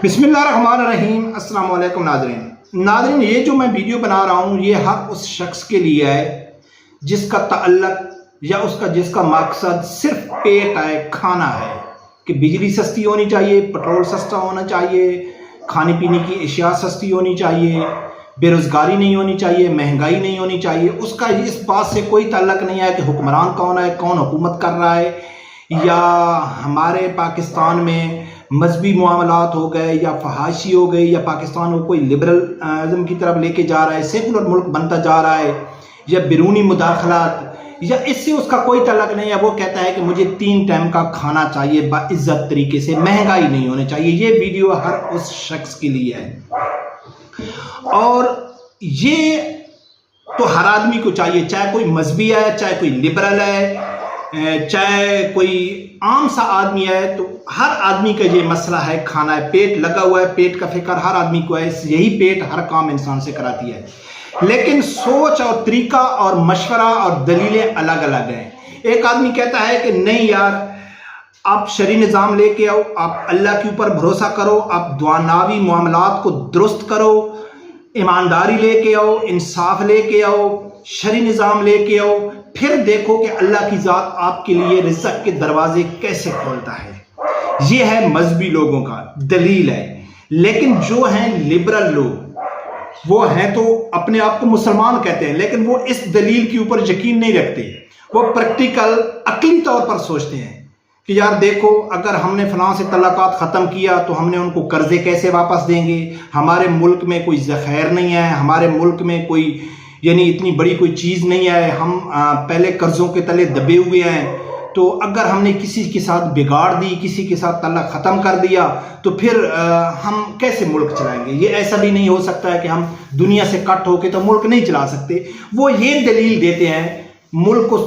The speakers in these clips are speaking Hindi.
बिस्मिल्लाहिर्रहमानिर्रहीम। अस्सलाम वालेकुम नाज़रीन, ये जो मैं वीडियो बना रहा हूँ ये हर उस शख्स के लिए है जिसका ताल्लुक या जिसका मकसद सिर्फ पेट है, खाना है कि बिजली सस्ती होनी चाहिए, पेट्रोल सस्ता होना चाहिए, खाने पीने की अशिया सस्ती होनी चाहिए, बेरोज़गारी नहीं होनी चाहिए, महंगाई नहीं होनी चाहिए। उसका इस बात से कोई ताल्लुक नहीं है कि हुक्मरान कौन है, कौन हुकूमत कर रहा है, या हमारे पाकिस्तान में मजहबी मामलात हो गए या फहाशी हो गई, या पाकिस्तान को कोई लिबरलिज्म की तरफ लेके जा रहा है, सेकुलर मुल्क बनता जा रहा है, या बैरूनी मुदाखलात, या इससे उसका कोई ताल्लुक नहीं है। वो कहता है कि मुझे 3 टाइम का खाना चाहिए बाइज्जत तरीके से, महंगाई नहीं होनी चाहिए। ये वीडियो हर उस शख्स के लिए है और ये तो हर आदमी को चाहिए, चाहे कोई मजहबी है, चाहे कोई लिबरल है, चाहे कोई आम सा आदमी है। तो हर आदमी का ये मसला है, खाना है, पेट लगा हुआ है, पेट का फिक्र हर आदमी को है। यही पेट हर काम इंसान से कराती है, लेकिन सोच और तरीका और मशवरा और दलीलें अलग अलग हैं। एक आदमी कहता है कि नहीं यार, आप शरी निज़ाम लेके आओ, आप अल्लाह के ऊपर भरोसा करो, आप दुआनावी मामलात को दुरुस्त करो, ईमानदारी लेके आओ, इंसाफ लेके आओ, शरी निज़ाम लेके आओ, फिर देखो कि अल्लाह की ज़ात आपके लिए रिज़्क़ के दरवाजे कैसे खोलता है। ये है मजहबी लोगों का दलील है। लेकिन जो हैं लिबरल लोग, वो हैं तो अपने आप को मुसलमान कहते हैं, लेकिन वो इस दलील के ऊपर यकीन नहीं रखते। वो प्रैक्टिकल अकली तौर पर सोचते हैं कि यार देखो, अगर हमने फलां से तलाक़ात ख़त्म किया तो हमने उनको कर्जे कैसे वापस देंगे, हमारे मुल्क में कोई ज़ख़ैर नहीं है, हमारे मुल्क में कोई यानी इतनी बड़ी कोई चीज़ नहीं है, हम पहले कर्ज़ों के तले दबे हुए हैं। तो अगर हमने किसी के साथ बिगाड़ दी, किसी के साथ तल्ला ख़त्म कर दिया, तो फिर हम कैसे मुल्क चलाएंगे। ये ऐसा भी नहीं हो सकता है कि हम दुनिया से कट होके तो मुल्क नहीं चला सकते। वो ये दलील देते हैं मुल्क को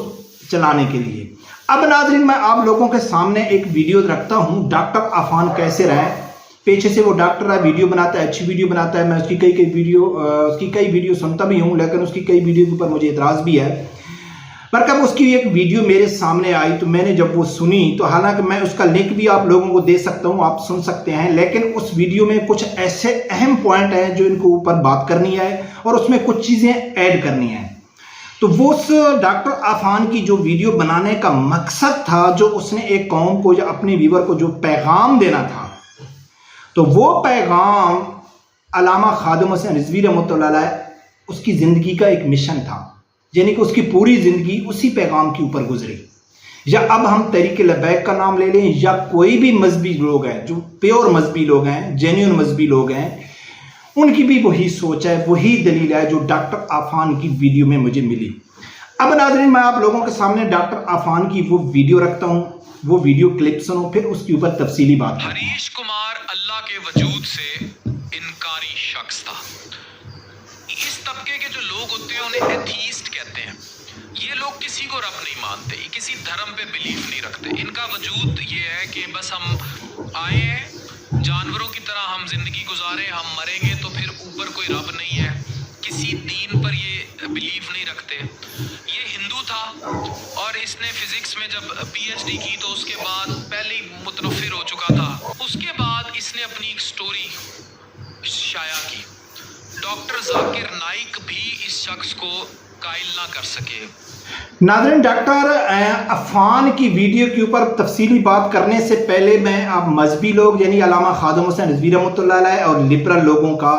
चलाने के लिए। अब नाज़रीन, मैं आप लोगों के सामने एक वीडियो रखता हूँ, डॉक्टर अफान कैसे रहें। पेशे से वो डॉक्टर है, वीडियो बनाता है, अच्छी वीडियो बनाता है। मैं उसकी कई वीडियो सुनता भी हूँ, लेकिन उसकी कई वीडियो के ऊपर मुझे इतराज़ भी है। पर कब उसकी एक वीडियो मेरे सामने आई तो मैंने जब वो सुनी, तो हालांकि मैं उसका लिंक भी आप लोगों को दे सकता हूँ, आप सुन सकते हैं, लेकिन उस वीडियो में कुछ ऐसे अहम पॉइंट हैं जो इनको ऊपर बात करनी है और उसमें कुछ चीज़ें ऐड करनी है। तो वो उस डॉक्टर अफान की जो वीडियो बनाने का मकसद था, जो उसने एक कौम को या अपने व्यूअर को जो पैगाम देना था, तो वो पैगाम अल्लामा खादिम हुसैन रिज़वी रहमतुल्लाह अलैह उसकी ज़िंदगी का एक मिशन था, यानी कि उसकी पूरी ज़िंदगी उसी पैगाम के ऊपर गुजरी। या अब हम तहरीक लबैक का नाम ले लें, या कोई भी मजहबी लोग हैं जो प्योर मजहबी लोग हैं, जेन्युइन मजहबी लोग हैं, उनकी भी वही सोच है, वही दलील है जो डॉक्टर अफान की वीडियो में मुझे मिली। अब नाज़रीन, मैं आप लोगों के सामने डॉक्टर अफान की वो वीडियो रखता हूँ, वो वीडियो क्लिप सुनो, फिर उसके ऊपर तफसीली बात। हरीश कुमार अल्लाह के वजूद से इनकारी शख्स था। इस तबके के जो लोग होते हैं उन्हें एथीस्ट कहते हैं। ये लोग किसी को रब नहीं मानते, किसी धर्म पे बिलीफ नहीं रखते। इनका वजूद ये है कि बस हम आए हैं, जानवरों की तरह हम जिंदगी गुजारें, हम मरेंगे तो फिर ऊपर कोई रब नहीं है। किसी दीन पर ये बिलीफ नहीं रखते। ये हिंदू था और इसने फिजिक्स में जब पीएचडी की तो उसके बाद पहले ही मुतनफ़िर हो चुका था। उसके बाद इसने अपनी एक स्टोरी शाया की। डॉक्टर जाकिर नाइक भी इस शख्स को कायल ना कर सके। नाज़रीन, डॉक्टर अफान की वीडियो के ऊपर तफसीली बात करने से पहले मैं आप मजहबी लोग यानी अल्लामा खादिम हुसैन रिज़वी रहमतुल्लाह अलैह और लिबरल लोगों का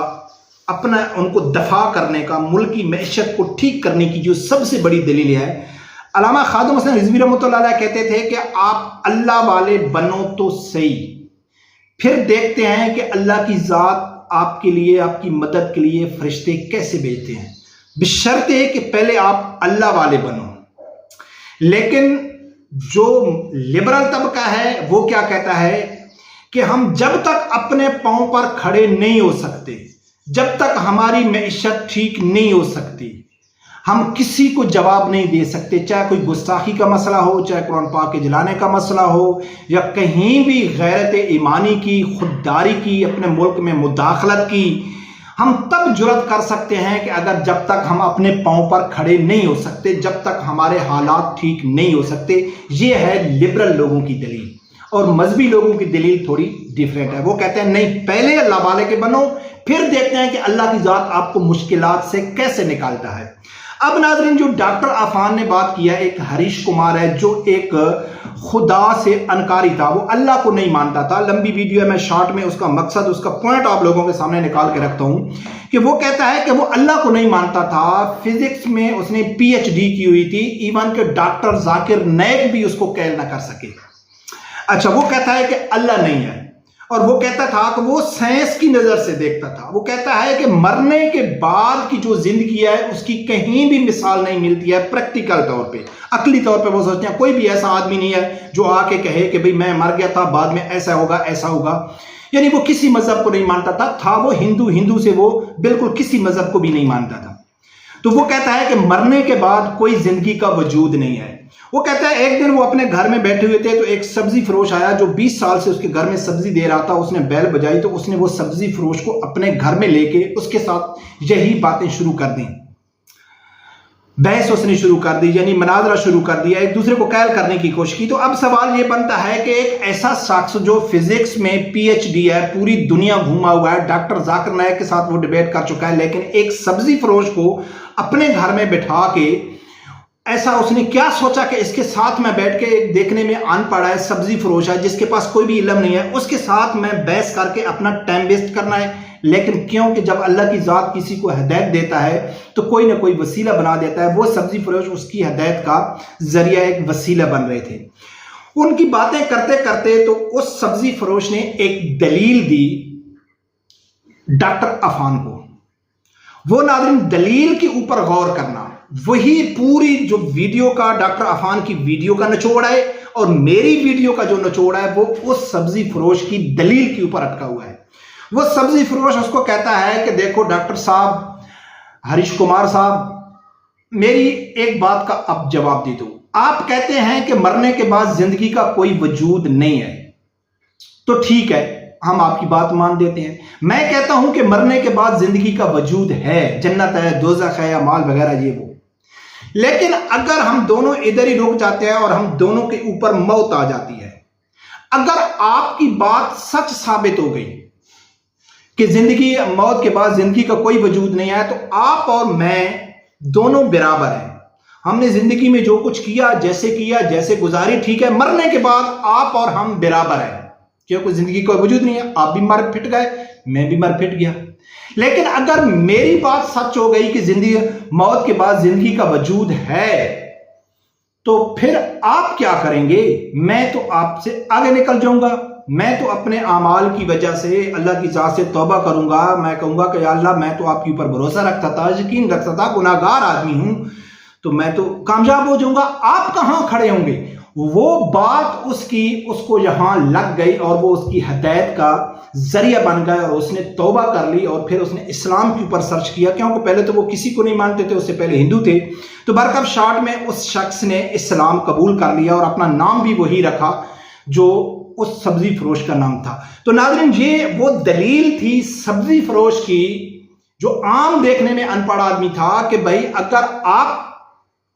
अपना उनको दफा करने का, मुल्क की मैशत को ठीक करने की जो सबसे बड़ी दलील है, अल्लामा खादिम हुसैन रिज़वी रहमतुल्लाह अलैह कहते थे कि आप अल्लाह वाले बनो तो सही, फिर देखते हैं कि अल्लाह की ज़ात आपके लिए, आपकी मदद के लिए फरिश्ते कैसे भेजते हैं, बशर्ते कि पहले आप अल्लाह वाले बनो। लेकिन जो लिबरल तबका है वो क्या कहता है कि हम जब तक अपने पांव पर खड़े नहीं हो सकते, जब तक हमारी मैशत ठीक नहीं हो सकती, हम किसी को जवाब नहीं दे सकते। चाहे कोई गुस्ताखी का मसला हो, चाहे कुरान पाक के जलाने का मसला हो, या कहीं भी गैरत ईमानी की, खुददारी की, अपने मुल्क में मुदाखलत की, हम तब जुर्रत कर सकते हैं कि अगर जब तक हम अपने पांव पर खड़े नहीं हो सकते, जब तक हमारे हालात ठीक नहीं हो सकते। ये है लिबरल लोगों की दलील। और मजहबी लोगों की दलील थोड़ी डिफरेंट है। वो कहते हैं नहीं, पहले अल्लाह वाले के बनो, फिर देखते हैं कि अल्लाह की जात आपको मुश्किलात से कैसे निकालता है। अब नाज़रीन, जो डॉक्टर अफान ने बात किया, एक हरीश कुमार है जो एक खुदा से अनकारी था, वो अल्लाह को नहीं मानता था। लंबी वीडियो है, मैं शॉर्ट में उसका मकसद, उसका पॉइंट आप लोगों के सामने निकाल के रखता हूं कि वो कहता है कि वो अल्लाह को नहीं मानता था। फिजिक्स में उसने PhD की हुई थी, इवन के डॉक्टर जाकिर नाइक भी उसको कैल ना कर सके। अच्छा, वो कहता है कि अल्लाह नहीं है, और वो कहता था कि वो साइंस की नजर से देखता था। वो कहता है कि मरने के बाद की जो जिंदगी है उसकी कहीं भी मिसाल नहीं मिलती है प्रैक्टिकल तौर पे, अकली तौर पे। वो सोचते हैं कोई भी ऐसा आदमी नहीं है जो आके कहे कि भाई मैं मर गया था, बाद में ऐसा होगा ऐसा होगा। यानी वो किसी मजहब को नहीं मानता था वो हिंदू से वो बिल्कुल किसी मजहब को भी नहीं मानता था। तो वो कहता है कि मरने के बाद कोई जिंदगी का वजूद नहीं है। वो कहता है एक दिन वो अपने घर में बैठे हुए थे तो एक सब्जी फरोश आया जो 20 साल से उसके घर में सब्जी दे रहा था। उसने बैल बजाई तो उसने वो सब्जी फरोश को अपने घर में लेके उसके साथ यही बातें शुरू कर दी, बहस उसने शुरू कर दी, यानी मनाजरा शुरू कर दिया, एक दूसरे को कैल करने की कोशिश की। तो अब सवाल ये बनता है कि एक ऐसा शख्स जो फिजिक्स में PhD है, पूरी दुनिया घूमा हुआ है, डॉक्टर जाकिर नाइक के साथ वो डिबेट कर चुका है, लेकिन एक सब्जी फरोश को अपने घर में बिठा के ऐसा उसने क्या सोचा कि इसके साथ मैं बैठ के, देखने में अनपढ़ है, सब्जी फरोश है, जिसके पास कोई भी इल्म नहीं है, उसके साथ मैं बहस करके अपना टाइम वेस्ट करना है। लेकिन क्योंकि जब अल्लाह की जात किसी को हिदायत देता है तो कोई ना कोई वसीला बना देता है। वो सब्जी फरोश उसकी हिदायत का जरिया, एक वसीला बन रहे थे। उनकी बातें करते करते तो उस सब्जी फरोश ने एक दलील दी डॉक्टर अफान को। वो नाज़रीन दलील के ऊपर गौर करना, वही पूरी जो वीडियो का, डॉक्टर अफान की वीडियो का निचोड़ है और मेरी वीडियो का जो निचोड़ है वो उस सब्जी फरोश की दलील के ऊपर अटका हुआ है। वो सब्जी फरोश उसको कहता है कि देखो डॉक्टर साहब, हरीश कुमार साहब, मेरी एक बात का अब जवाब दे दो। आप कहते हैं कि मरने के बाद जिंदगी का कोई वजूद नहीं है, तो ठीक है, हम आपकी बात मान देते हैं। मैं कहता हूं कि मरने के बाद जिंदगी का वजूद है, जन्नत है, दोज़ख है, अमाल वगैरह ये वो। लेकिन अगर हम दोनों इधर ही रुक जाते हैं और हम दोनों के ऊपर मौत आ जाती है, अगर आपकी बात सच साबित हो गई कि जिंदगी, मौत के बाद जिंदगी का कोई वजूद नहीं है, तो आप और मैं दोनों बराबर हैं। हमने जिंदगी में जो कुछ किया, जैसे गुजारी, ठीक है, मरने के बाद आप और हम बराबर हैं, क्योंकि जिंदगी का वजूद नहीं है। आप भी मर फिट गए, मैं भी मर फिट गया। लेकिन अगर मेरी बात सच हो गई कि जिंदगी, मौत के बाद जिंदगी का वजूद है, तो फिर आप क्या करेंगे? मैं तो आपसे आगे निकल जाऊंगा। मैं तो अपने आमाल की वजह से अल्लाह की जात से तौबा करूंगा। मैं कहूंगा कि या अल्लाह, मैं तो आपके ऊपर भरोसा रखता था, यकीन रखता था, गुनाहगार आदमी हूं, तो मैं तो कामयाब हो जाऊंगा। आप कहां खड़े होंगे? वो बात उसको यहां लग गई और वो उसकी हिदायत का जरिया बन गया और उसने तौबा कर ली और फिर उसने इस्लाम के ऊपर सर्च किया, क्योंकि पहले तो वो किसी को नहीं मानते थे, उससे पहले हिंदू थे। तो बरकत शॉर्ट में उस शख्स ने इस्लाम कबूल कर लिया और अपना नाम भी वही रखा जो उस सब्जी फरोश का नाम था। तो नाज़रीन, ये वो दलील थी सब्जी फरोश की, जो आम देखने में अनपढ़ आदमी था, कि भाई अगर आप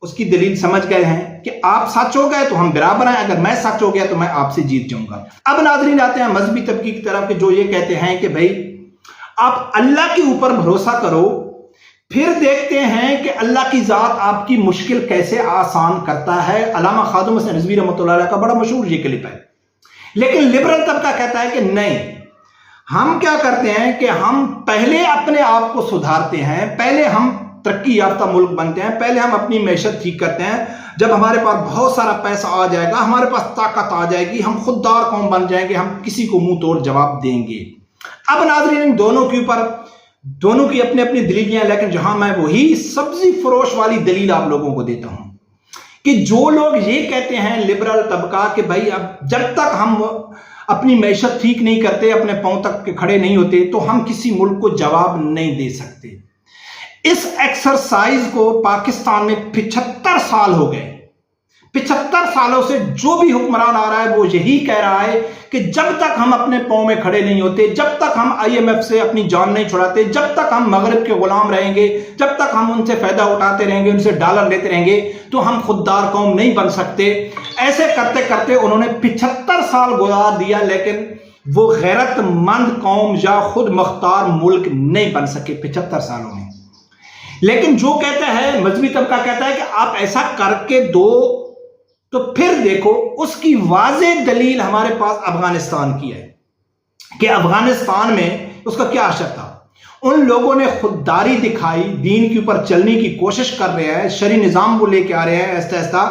उसकी दलील समझ गए हैं कि आप सच हो गए तो हम बराबर हैं, अगर मैं सच हो गया तो मैं आपसे जीत जाऊंगा। अब नाज़रीन आते हैं मजहबी तबके की तरफ, के जो ये कहते हैं कि भाई आप अल्लाह के ऊपर भरोसा करो, फिर देखते हैं कि अल्लाह की जात आपकी मुश्किल कैसे आसान करता है। अल्लामा खादुम हसन रिजवी रहमतुल्लाह अलैह का बड़ा मशहूर ये क्लिप है। लेकिन लिबरल तबका कहता है कि नहीं, हम क्या करते हैं कि हम पहले अपने आप को सुधारते हैं, पहले हम तरक्की याफ्ता मुल्क बनते हैं, पहले हम अपनी मैशत ठीक करते हैं। जब हमारे पास बहुत सारा पैसा आ जाएगा, हमारे पास ताकत आ जाएगी, हम खुददार कौम बन जाएंगे, हम किसी को मुंह तोड़ जवाब देंगे। अब नाज़रीन, इन दोनों के ऊपर, दोनों की अपनी अपनी दलीलें, लेकिन जहां मैं वही सब्जी फरोश वाली दलील आप लोगों को देता हूं कि जो लोग ये कहते हैं लिबरल तबका कि भाई अब जब तक हम अपनी मैशत ठीक नहीं करते, अपने पांव तक के खड़े नहीं होते, तो हम किसी मुल्क को जवाब नहीं दे सकते। इस एक्सरसाइज को पाकिस्तान में 75 साल हो गए। 75 सालों से जो भी हुक्मरान आ रहा है वो यही कह रहा है कि जब तक हम अपने पांव में खड़े नहीं होते, जब तक हम IMF से अपनी जान नहीं छुड़ाते, जब तक हम मगरिब के गुलाम रहेंगे, जब तक हम उनसे फायदा उठाते रहेंगे, उनसे डॉलर लेते रहेंगे, तो हम खुददार कौम नहीं बन सकते। ऐसे करते करते उन्होंने 75 साल गुजार दिया, लेकिन वो गैरतमंद कौम या खुद मुख्तार मुल्क नहीं बन सके 75 सालों में। लेकिन जो कहता है, मजहबी तबका कहता है कि आप ऐसा करके दो, तो फिर देखो उसकी वाज़ेह दलील हमारे पास अफगानिस्तान की है कि अफगानिस्तान में उसका क्या असर था। उन लोगों ने खुददारी दिखाई, दीन के ऊपर चलने की कोशिश कर रहे हैं, शरी निज़ाम को लेके आ रहे हैं ऐसा ऐसा,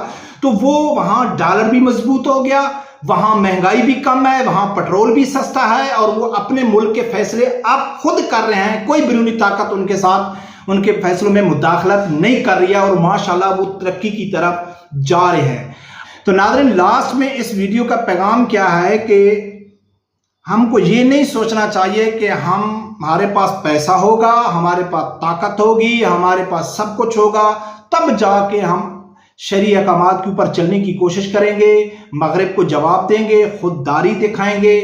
तो वो वहां डॉलर भी मजबूत हो गया, वहां महंगाई भी कम है, वहां पेट्रोल भी सस्ता है, और वो अपने मुल्क के फैसले अब खुद कर रहे हैं। कोई बैरूनी ताकत उनके साथ उनके फैसलों में मुदाखलत नहीं कर रही है, और माशाल्लाह वो तरक्की की तरफ जा रहे हैं। तो नाज़रीन, लास्ट में इस वीडियो का पैगाम क्या है कि हमको ये नहीं सोचना चाहिए कि हमारे पास पैसा होगा, हमारे पास ताकत होगी, हमारे पास सब कुछ होगा, तब जाके हम शरई अहकामात के ऊपर चलने की कोशिश करेंगे, मगरिब को जवाब देंगे, खुददारी दिखाएंगे।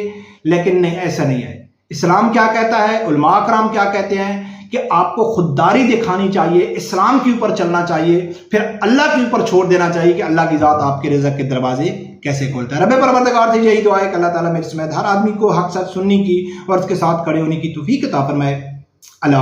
लेकिन नहीं, ऐसा नहीं है। इस्लाम क्या कहता है, उलमा कराम क्या कहते हैं कि आपको खुददारी दिखानी चाहिए, इस्लाम के ऊपर चलना चाहिए, फिर अल्लाह के ऊपर छोड़ देना चाहिए कि अल्लाह की ज़ात आपके रिज़्क़ के दरवाजे कैसे खोलता है। रब्बे परवरदिगार से यही दुआ है कि अल्लाह ताला मेरे समेत हर आदमी को हक सच सुनने की और उसके साथ खड़े होने की तौफीक अता फरमाए। अल्लाह।